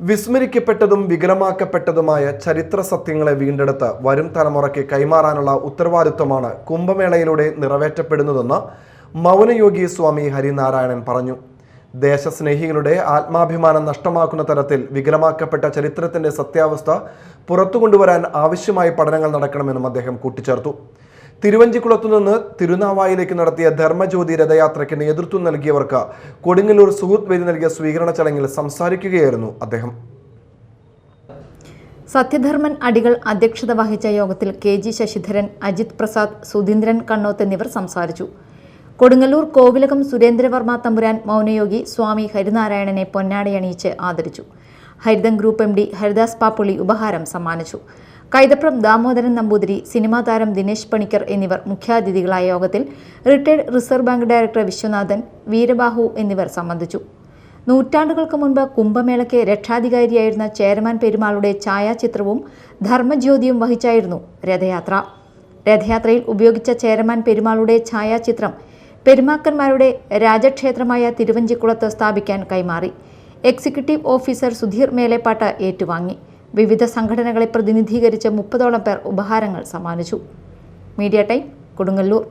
വിസ്മരിക്കപ്പെട്ടതും വികലമാക്കപ്പെട്ടതുമായ ചരിത്ര സത്യങ്ങളെ വീണ്ടെടുത്ത് വരും തലമുറയ്ക്ക് കൈമാറാനുള്ള ഉത്തരവാദിത്വമാണ് കുംഭമേളയിലൂടെ നിറവേറ്റപ്പെടുന്നതെന്ന് മൗനയോഗി സ്വാമി ഹരിനാരായണൻ പറഞ്ഞു. ദേശസ്നേഹികളുടെ ആത്മാഭിമാനം നഷ്ടമാക്കുന്ന തരത്തിൽ വികലമാക്കപ്പെട്ട ചരിത്രത്തിന്റെ സത്യാവസ്ഥ പുറത്തുകൊണ്ടുവരാൻ ആവശ്യമായ പഠനങ്ങൾ നടക്കണമെന്നും അദ്ദേഹം കൂട്ടിച്ചേർത്തു. തിരുവഞ്ചിക്കുളത്തുനിന്ന് തിരുനാവായിലേക്ക് നടത്തിയ ധർമ്മജ്യോതി രഥയാത്രയ്ക്ക് നേതൃത്വം നൽകിയവർക്ക് കൊടുങ്ങല്ലൂർ സുഹൃത്ത് വേദി നൽകിയ സ്വീകരണ ചടങ്ങിൽ സംസാരിക്കുകയായിരുന്നു അദ്ദേഹം. സത്യധർമ്മൻ അടികൾ അധ്യക്ഷത വഹിച്ച യോഗത്തിൽ KG ശശിധരൻ, അജിത് പ്രസാദ്, സുധീന്ദ്രൻ കണ്ണോത്ത് എന്നിവർ സംസാരിച്ചു. കൊടുങ്ങല്ലൂർ കോവിലകം സുരേന്ദ്രവർമ്മ തമ്പുരാൻ മൗനയോഗി സ്വാമി ഹരിനാരായണനെ പൊന്നാടയണിയിച്ച് ആദരിച്ചു. ഹരിതം ഗ്രൂപ്പ് MD ഹരിദാസ് പാപ്പുള്ളി ഉപഹാരം സമ്മാനിച്ചു. കൈതപ്രം ദാമോദരൻ നമ്പൂതിരി, സിനിമാ താരം ദിനേശ് പണിക്കർ എന്നിവർ മുഖ്യാതിഥികളായ യോഗത്തിൽ retired reserve bank director Viswanathan, Veerabahu എന്നിവർ സംബന്ധിച്ചു. നൂറ്റാണ്ടുകൾക്ക് മുൻപ് കുംഭമേളയ്ക്ക് രക്ഷാധികാരിയായിരുന്ന ചേരമാൻ പെരുമാളുടെ ഛായാചിത്രവും ധർമ്മജ്യോതിയും വഹിച്ചായിരുന്നു രഥയാത്ര. രഥയാത്രയിൽ ഉപയോഗിച്ച ചേരമാൻ പെരുമാളുടെ ഛായാചിത്രം പെരുമാക്കന്മാരുടെ രാജക്ഷേത്രമായ തിരുവഞ്ചിക്കുളത്ത് സ്ഥാപിക്കാൻ കൈമാറി. എക്സിക്യൂട്ടീവ് ഓഫീസർ സുധീർ മേലേപ്പാട്ട് ഏറ്റുവാങ്ങി. വിവിധ സംഘടനകളെ പ്രതിനിധീകരിച്ച് 30ഓളം പേർ ഉപഹാരങ്ങൾ സമ്മാനിച്ചു. Media time, Kodungallur.